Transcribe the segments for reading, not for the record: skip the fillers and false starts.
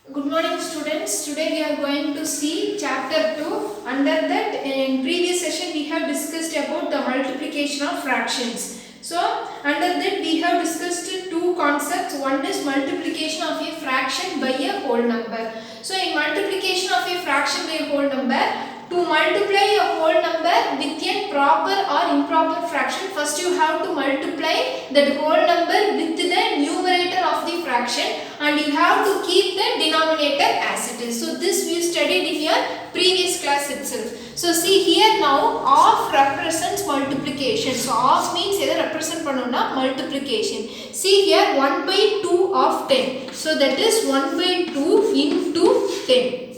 Good morning students. Today we are going to see chapter 2. Under that, in previous session we have discussed about the multiplication of fractions. So under that we have discussed two concepts. One is multiplication of a fraction by a whole number. So in multiplication of a fraction by a whole number, to multiply a whole number with a proper or improper fraction, first you have to multiply that whole number with the numerator of the fraction and you have to keep the denominator as it is. So this we studied in your previous class itself. So see here now of represents multiplication. So of means either represent pannona multiplication. See here 1 by 2 of 10. So that is 1 by 2 into 10.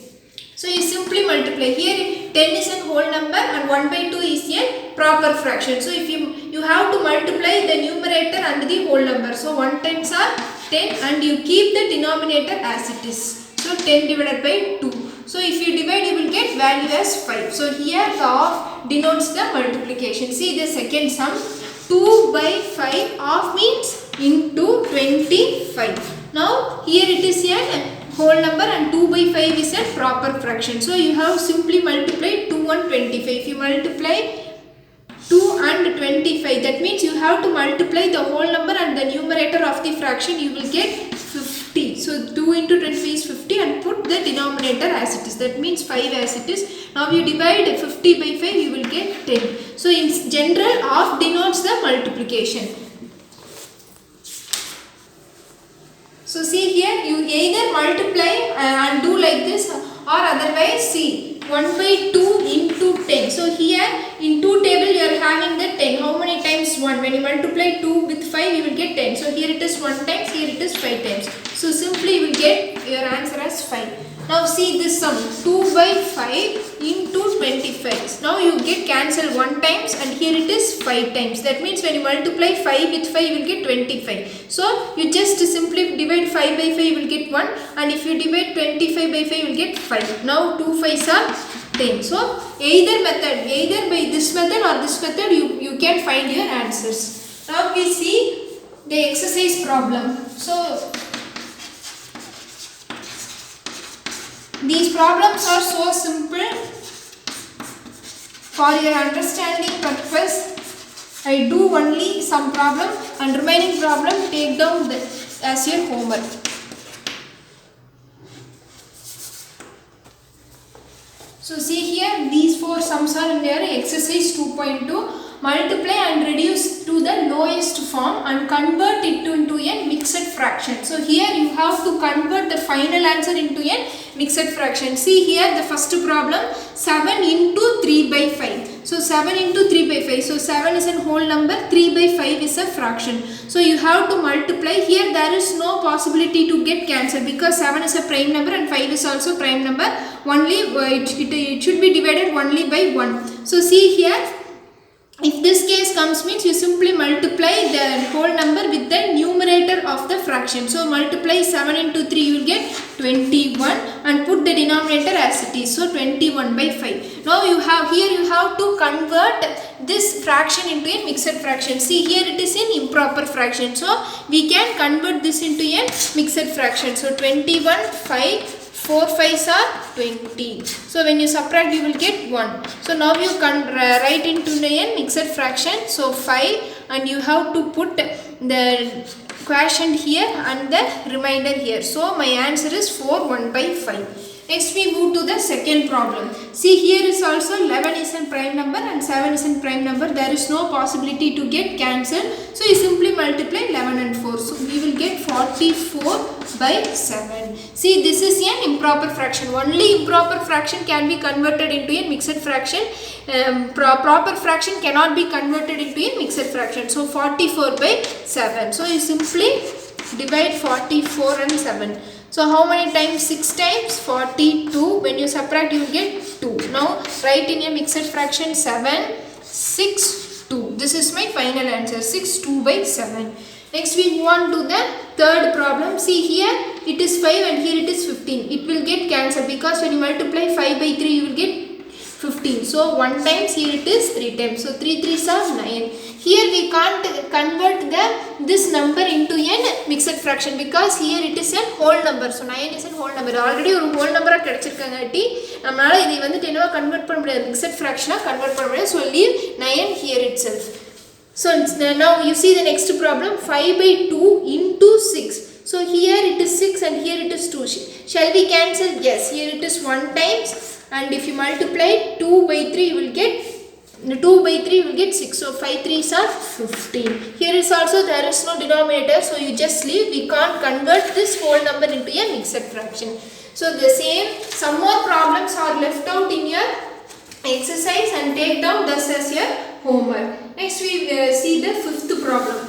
So you simply multiply. Here 10 is a whole number and 1 by 2 is a proper fraction. So if you have to multiply the numerator and the whole number. So 1 tens are 10 and you keep the denominator as it is. So 10 divided by 2. So if you divide you will get value as 5. So here the of denotes the multiplication. See the second sum. 2 by 5 of means into 25. Now here it is a whole number and 2 by 5 is a proper fraction. So you have simply multiplied 2 and 25. If you multiply 2 and 25, that means you have to multiply the whole number and the numerator of the fraction, you will get 50. So 2 into 25 is 50 and put the denominator as it is. That means 5 as it is. Now you divide 50 by 5, you will get 10. So in general, of denotes the multiplication. So see here you either multiply and do like this or otherwise see 1 by 2 into 10. So here in 2 table you are having the 10. How many times 1? When you multiply 2 with 5 you will get 10. So here it is 1 times, here it is 5 times. So simply you will get your answer as 5. Now see this sum 2 by 5 into 25. Now you get cancel 1 times and here it is 5 times. That means when you multiply 5 with 5 you will get 25. So you just simply divide 5 by 5 you will get 1 and if you divide 25 by 5 you will get 5. Now 2 5s are 10. So either by this method or this method you can find your answers. Now we see the exercise problem. So these problems are so simple. For your understanding purpose, I do only some problem and remaining problem take down as your homework. So see here these 4 sums are in your exercise 2.2. Multiply and reduce to the lowest form and convert it into a mixed fraction. So here you have to convert the final answer into a mixed fraction. See here the first problem 7 into 3 by 5. So 7 into 3 by 5. So 7 is a whole number, 3 by 5 is a fraction. So you have to multiply. Here there is no possibility to get cancelled because 7 is a prime number and 5 is also prime number. Only it should be divided only by 1. So see here. If this case comes means you simply multiply the whole number with the numerator of the fraction. So multiply 7 into 3 you will get 21 and put the denominator as it is. So 21 by 5. Now you have to convert this fraction into a mixed fraction. See here it is an improper fraction. So we can convert this into a mixed fraction. So 21 5. 4 5s are 20. So when you subtract you will get 1. So now you can write into a mixed fraction. So 5 and you have to put the quotient here and the remainder here. So my answer is 4 1 by 5. Next we move to the second problem. See here is also 11 is a prime number and 7 is a prime number. There is no possibility to get cancelled. So you simply multiply 11 and 4. So we will get 44 by 7. See this is an improper fraction. Only improper fraction can be converted into a mixed fraction. Proper fraction cannot be converted into a mixed fraction. So 44 by 7. So you simply divide 44 and 7. So how many times? 6 times 42. When you subtract you will get 2. Now write in a mixed fraction 7, 6, 2. This is my final answer 6 2 by 7. Next we move on to the third problem. See here it is 5 and here it is 15. It will get cancelled because when you multiply 5 by 3 you will get 15. So 1 times, here it is 3 times. So 3 3s are 9. Here we can't convert this number into a mixed fraction because here it is a whole number. So 9 is a whole number. Already ஒரு whole number கிடைச்சிருக்காங்கட்டி நம்மளால இதை வந்து என்னவா convert பண்ண முடியாது, mixed fraction convert பண்ண முடியாது. So leave 9 here itself. So now you see the next problem, 5 by 2 into 6. So here it is 6 and here it is 2. Shall we cancel? Yes, here it is 1 times, and if you multiply 2 by 3 you will get 2 by 3 you will get 6. So 5 3s are 15. Here is also there is no denominator, so you just leave. We can't convert this whole number into a mixed fraction. So the same, some more problems are left out in your exercise and take down this as your homework. Next we see the fifth problem.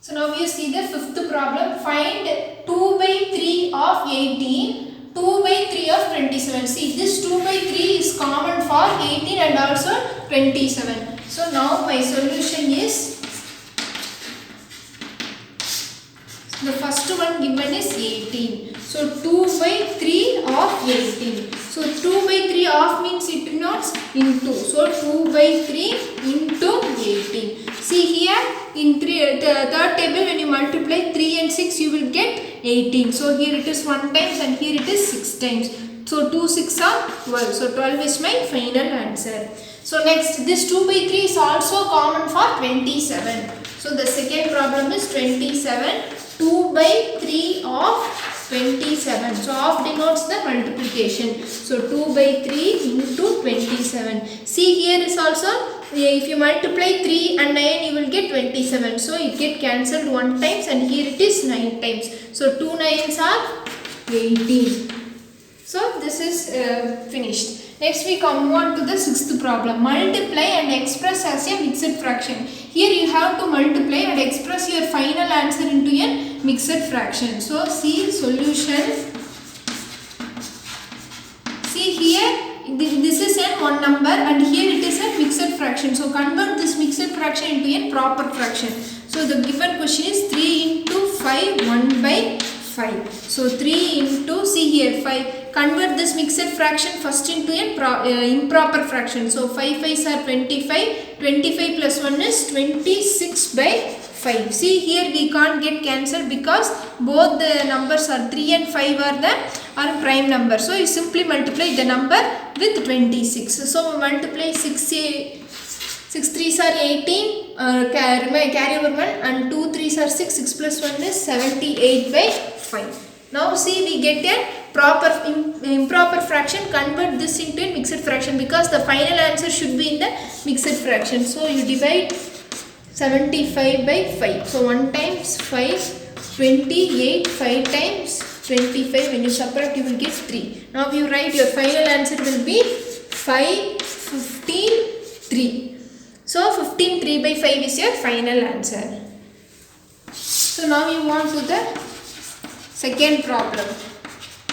So now we see the fifth problem. Find 2 by 3 of 18, 2 by 3 of 27. See, this 2 by 3 is common for 18 and also 27. So now my solution is, the first one given is 18. So 2 by 3 of 18. So 2 by 3 of means it denotes into. So 2 by 3 into 18. See here in the third table, when you multiply 3 and 6 you will get 18. So here it is 1 times and here it is 6 times. So 2 6 are 12. So 12 is my final answer. So next, this 2 by 3 is also common for 27. So the second problem is 27. 2 by 3 of 27. So of denotes the multiplication. So 2 by 3 into 27. See here is also, if you multiply 3 and 9 you will get 27. So it get cancelled 1 times and here it is 9 times. So 2 9s are 18. So this is finished. Next we come on to the sixth problem. Multiply and express as a mixed fraction. Here you have to multiply and express your final answer into a mixed fraction. So see solution. See here, this is a one number and here it is a mixed fraction. So convert this mixed fraction into a proper fraction. So the given question is 3 into 5, 1 by 5. So 3 into, see here 5. Convert this mixed fraction first into a improper fraction. So 5 5s are 25. 25 plus 1 is 26 by 5. See here we can't get cancelled because both the numbers are 3 and 5 are prime numbers. So you simply multiply the number with 26. So multiply 6 3s are 18, carry over 1, and 2 3s are 6. 6 plus 1 is 78 by 5. Now see we get a proper improper fraction. Convert this into a mixed fraction because the final answer should be in the mixed fraction. So you divide 75 by 5. So 1 times 5, 28, 5 times 25. When you subtract you will get 3. Now you write your final answer will be 5, 15, 3. So 15 3 by 5 is your final answer. So now you want to the second problem.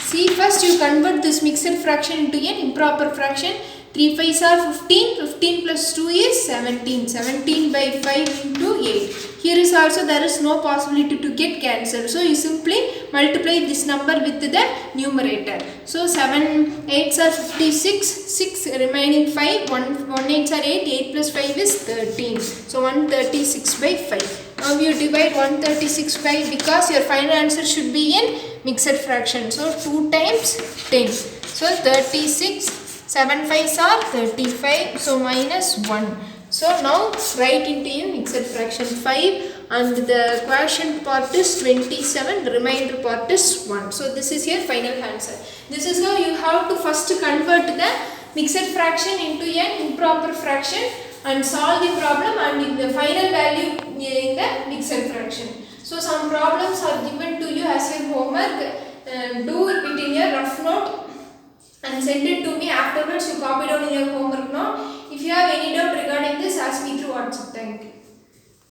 See, first you convert this mixed fraction into an improper fraction. 3 5s are 15. 15 plus 2 is 17. 17 by 5 into 8. Here is also there is no possibility to get cancelled. So you simply multiply this number with the numerator. So 7 8s are 56. 6 remaining 5. 1 8s are 8. 8 plus 5 is 13. So 136 by 5. Now you divide 136 by, because your final answer should be in mixed fraction. So 2 times 10. So 36. 7 5s are 35. So minus 1. So now write into your mixed fraction 5 and the quotient part is 27. The remainder part is 1. So this is your final answer. This is how you have to first convert the mixed fraction into an improper fraction and solve the problem and in the final value in the mixed fraction. So some problems are given to you as your homework. Do it in your rough note and send it to me. Afterwards you copy down in your homework note. If you have any doubt regarding this, ask me through WhatsApp. Thank you.